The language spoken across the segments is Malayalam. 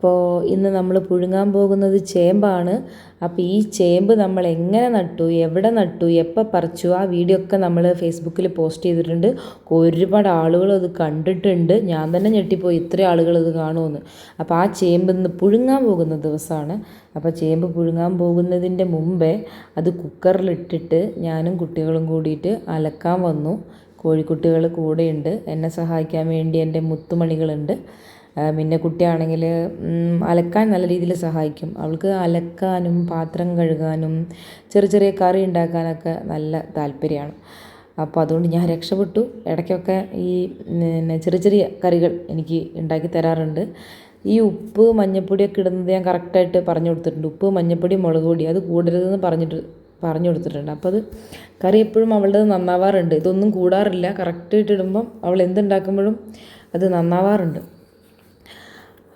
അപ്പോൾ ഇന്ന് നമ്മൾ പുഴുങ്ങാൻ പോകുന്നത് ചേമ്പാണ്. അപ്പോൾ ഈ ചേമ്പ് നമ്മൾ എങ്ങനെ നട്ടു, എവിടെ നട്ടു, എപ്പോൾ പറിച്ചു, ആ വീഡിയോ ഒക്കെ നമ്മൾ ഫേസ്ബുക്കിൽ പോസ്റ്റ് ചെയ്തിട്ടുണ്ട്. ഒരുപാട് ആളുകൾ അത് കണ്ടിട്ടുണ്ട്. ഞാൻ തന്നെ ഞെട്ടിപ്പോയി ഇത്രയും ആളുകൾ ഇത് കാണുമെന്ന്. അപ്പോൾ ആ ചേമ്പ് ഇന്ന് പുഴുങ്ങാൻ പോകുന്ന ദിവസമാണ്. അപ്പോൾ ചേമ്പ് പുഴുങ്ങാൻ പോകുന്നതിൻ്റെ മുമ്പേ അത് കുക്കറിലിട്ടിട്ട് ഞാനും കുട്ടികളും കൂടിയിട്ട് അലക്കാൻ വന്നു. കോഴിക്കുട്ടികൾ കൂടെയുണ്ട്, എന്നെ സഹായിക്കാൻ വേണ്ടി എൻ്റെ മുത്തുമണികളുണ്ട്. പിന്നെ കുട്ടിയാണെങ്കിൽ അലക്കാൻ നല്ല രീതിയിൽ സഹായിക്കും. അവൾക്ക് അലക്കാനും പാത്രം കഴുകാനും ചെറിയ ചെറിയ കറി ഉണ്ടാക്കാനൊക്കെ നല്ല താല്പര്യമാണ്. അപ്പോൾ അതുകൊണ്ട് ഞാൻ രക്ഷപ്പെട്ടു. ഇടയ്ക്കൊക്കെ ഈ ചെറിയ ചെറിയ കറികൾ എനിക്ക് ഉണ്ടാക്കി തരാറുണ്ട്. ഈ ഉപ്പ് മഞ്ഞൾപ്പൊടിയൊക്കെ ഇടുന്നത് ഞാൻ കറക്റ്റായിട്ട് പറഞ്ഞു കൊടുത്തിട്ടുണ്ട്. ഉപ്പ് മഞ്ഞൾപ്പൊടി മുളക് പൊടി അത് കൂടരുതെന്ന് പറഞ്ഞു കൊടുത്തിട്ടുണ്ട്. അപ്പോൾ അത് കറി എപ്പോഴും അവളുടേത് നന്നാവാറുണ്ട്. ഇതൊന്നും കൂടാറില്ല. കറക്റ്റായിട്ട് ഇടുമ്പം അവൾ എന്തുണ്ടാക്കുമ്പോഴും അത് നന്നാവാറുണ്ട്.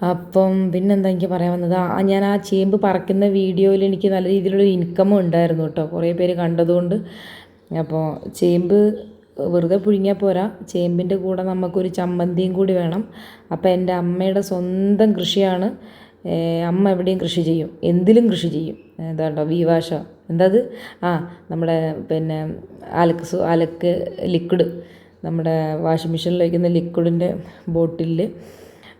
അപ്പം പിന്നെന്താ എനിക്ക് പറയാൻ വന്നത്, ഞാൻ ആ ചേമ്പ് പറിക്കുന്ന വീഡിയോയിൽ എനിക്ക് നല്ല രീതിയിലുള്ള ഇൻകമും ഉണ്ടായിരുന്നു കേട്ടോ, കുറേ പേര് കണ്ടതുകൊണ്ട്. അപ്പോൾ ചേമ്പ് വെറുതെ പുഴുങ്ങിയാൽ പോരാ, ചേമ്പിൻ്റെ കൂടെ നമുക്കൊരു ചമ്മന്തിയും കൂടി വേണം. അപ്പോൾ എൻ്റെ അമ്മയുടെ സ്വന്തം കൃഷിയാണ്. അമ്മ എവിടെയും കൃഷി ചെയ്യും, എന്തിലും കൃഷി ചെയ്യും. എന്താണ്ടോ വിവാഷ എന്തത് നമ്മുടെ പിന്നെ അലക്ക് ലിക്വിഡ്, നമ്മുടെ വാഷിംഗ് മെഷീനിൽ വയ്ക്കുന്ന ലിക്വിഡിൻ്റെ ബോട്ടിലിൽ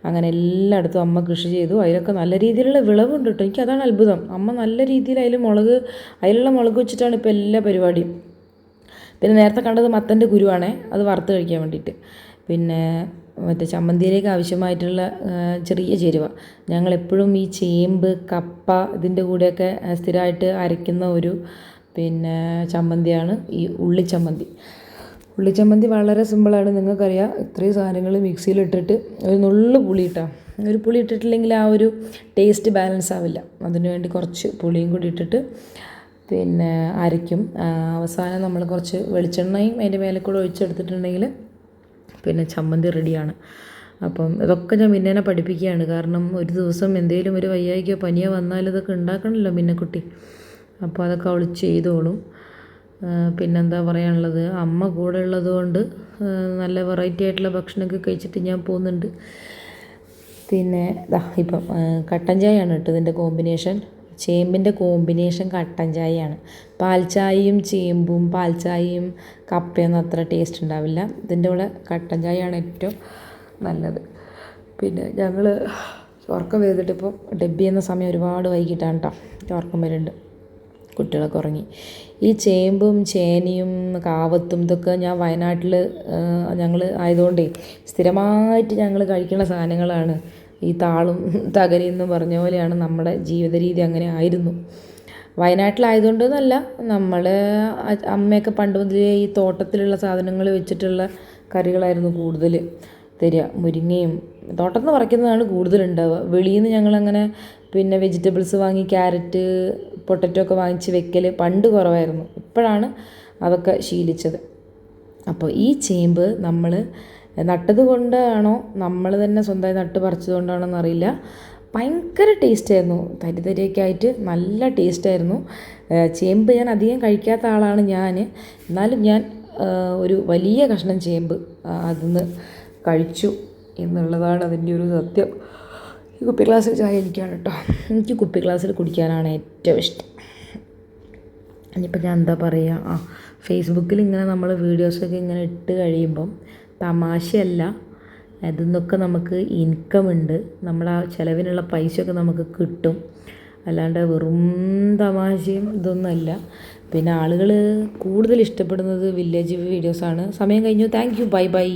അങ്ങനെ എല്ലായിടത്തും അമ്മ കൃഷി ചെയ്തു. അതിലൊക്കെ നല്ല രീതിയിലുള്ള വിളവുണ്ട് കേട്ടോ. എനിക്കതാണ് അത്ഭുതം. അമ്മ നല്ല രീതിയിൽ അതിലുള്ള മുളക് വെച്ചിട്ടാണ് ഇപ്പോൾ എല്ലാ പരിപാടിയും. പിന്നെ നേരത്തെ കണ്ടത് മത്തൻ്റെ കുരുവാണേ, അത് വറുത്ത് കഴിക്കാൻ വേണ്ടിയിട്ട്. പിന്നെ മറ്റേ ചമ്മന്തിയിലേക്ക് ആവശ്യമായിട്ടുള്ള ചെറിയ ചേരുവ. ഞങ്ങളെപ്പോഴും ഈ ചേമ്പ്, കപ്പ ഇതിൻ്റെ കൂടെയൊക്കെ സ്ഥിരമായിട്ട് അരയ്ക്കുന്ന ഒരു പിന്നെ ചമ്മന്തിയാണ് ഈ ഉള്ളിച്ചമ്മന്തി വളരെ സിമ്പിളാണ്. നിങ്ങൾക്കറിയാം, ഇത്രയും സാധനങ്ങൾ മിക്സിയിലിട്ടിട്ട് ഒരു നുള്ളു പുളി ഒരു പുളി ഇട്ടിട്ടില്ലെങ്കിൽ ആ ഒരു ടേസ്റ്റ് ബാലൻസ് ആവില്ല. അതിനുവേണ്ടി കുറച്ച് പുളിയും കൂടി ഇട്ടിട്ട് പിന്നെ അരയ്ക്കും. അവസാനം നമ്മൾ കുറച്ച് വെളിച്ചെണ്ണയും അതിൻ്റെ മേലെ കൂടെ ഒഴിച്ചെടുത്തിട്ടുണ്ടെങ്കിൽ പിന്നെ ചമ്മന്തി റെഡിയാണ്. അപ്പം ഇതൊക്കെ ഞാൻ മിന്നേനെ പഠിപ്പിക്കുകയാണ്. കാരണം ഒരു ദിവസം എന്തെങ്കിലും ഒരു വയ്യായ്കയോ പനിയോ വന്നാൽ ഇതൊക്കെ ഉണ്ടാക്കണമല്ലോ മിന്നക്കുട്ടി. അപ്പോൾ അതൊക്കെ അവൾ ചെയ്തോളും. പിന്നെന്താ പറയാനുള്ളത്, അമ്മ കൂടെ ഉള്ളത് കൊണ്ട് നല്ല വെറൈറ്റി ആയിട്ടുള്ള ഭക്ഷണമൊക്കെ കഴിച്ചിട്ട് ഞാൻ പോകുന്നുണ്ട്. പിന്നെ ഇപ്പം കട്ടൻ ചായയാണ് കേട്ടോ ഇതിൻ്റെ കോമ്പിനേഷൻ. ചേമ്പിൻ്റെ കോമ്പിനേഷൻ കട്ടൻ ചായയാണ്. പാൽ ചായയും ചേമ്പും പാൽ ചായയും കപ്പയൊന്നും അത്ര ടേസ്റ്റ് ഉണ്ടാവില്ല. ഇതിൻ്റെ കൂടെ കട്ടൻ ചായയാണ് ഏറ്റവും നല്ലത്. പിന്നെ ഞങ്ങൾ ഉറക്കം ചെയ്തിട്ട് ഇപ്പോൾ ഡബ്ബി എന്ന സമയം ഒരുപാട് വൈകിട്ടാണ് കേട്ടോ ഉറക്കം വരുന്നുണ്ട്. കുട്ടികളൊക്കെ ഉറങ്ങി. ഈ ചേമ്പും ചേനയും കാവത്തും ഇതൊക്കെ ഞാൻ വയനാട്ടിൽ ഞങ്ങൾ ആയതുകൊണ്ടേ സ്ഥിരമായിട്ട് ഞങ്ങൾ കഴിക്കുന്ന സാധനങ്ങളാണ്. ഈ താളും തകരയെന്ന് പറഞ്ഞ പോലെയാണ് നമ്മുടെ ജീവിത രീതി, അങ്ങനെ ആയിരുന്നു. വയനാട്ടിലായതുകൊണ്ടെന്നല്ല, നമ്മൾ അമ്മയൊക്കെ പണ്ട് മുതലേ ഈ തോട്ടത്തിലുള്ള സാധനങ്ങൾ വെച്ചിട്ടുള്ള കറികളായിരുന്നു കൂടുതൽ തരിക. മുരിങ്ങയും തോട്ടത്തിൽ നിന്ന് പറിക്കുന്നതാണ് കൂടുതലുണ്ടാവുക. വെളിയിൽ നിന്ന് ഞങ്ങളങ്ങനെ പിന്നെ വെജിറ്റബിൾസ് വാങ്ങി ക്യാരറ്റ് പൊട്ടറ്റോ ഒക്കെ വാങ്ങിച്ച് വെക്കൽ പണ്ട് കുറവായിരുന്നു. ഇപ്പോഴാണ് അതൊക്കെ ശീലിച്ചത്. അപ്പോൾ ഈ ചേമ്പ് നമ്മൾ നട്ടത് കൊണ്ടാണോ നമ്മൾ തന്നെ സ്വന്തമായി നട്ട് പറിച്ചത് കൊണ്ടാണോ എന്നറിയില്ല, ഭയങ്കര ടേസ്റ്റായിരുന്നു. തരിയൊക്കെ ആയിട്ട് നല്ല ടേസ്റ്റായിരുന്നു. ചേമ്പ് ഞാൻ അധികം കഴിക്കാത്ത ആളാണ് ഞാൻ. എന്നാലും ഞാൻ ഒരു വലിയ കഷ്ണം ചേമ്പ് അതിന്ന് കഴിച്ചു എന്നുള്ളതാണ് അതിൻ്റെ ഒരു സത്യം. ഈ കുപ്പി ഗ്ലാസ്സിൽ ചായ എനിക്കാണ് കേട്ടോ. എനിക്ക് കുപ്പി ഗ്ലാസ്സിൽ കുടിക്കാനാണ് ഏറ്റവും ഇഷ്ടം. ഇനിയിപ്പോൾ ഞാൻ എന്താ പറയുക, ഫേസ്ബുക്കിൽ ഇങ്ങനെ നമ്മൾ വീഡിയോസൊക്കെ ഇങ്ങനെ ഇട്ട് കഴിയുമ്പം തമാശയല്ല, അതിൽ നിന്നൊക്കെ നമുക്ക് ഇൻകം ഉണ്ട്. നമ്മുടെ ആ ചിലവിനുള്ള പൈസയൊക്കെ നമുക്ക് കിട്ടും. അല്ലാണ്ട് വെറും തമാശയും ഇതൊന്നുമല്ല. പിന്നെ ആളുകൾ കൂടുതൽ ഇഷ്ടപ്പെടുന്നത് വില്ലേജ് വീഡിയോസാണ്. സമയം കഴിഞ്ഞു. Thank you. ബൈ.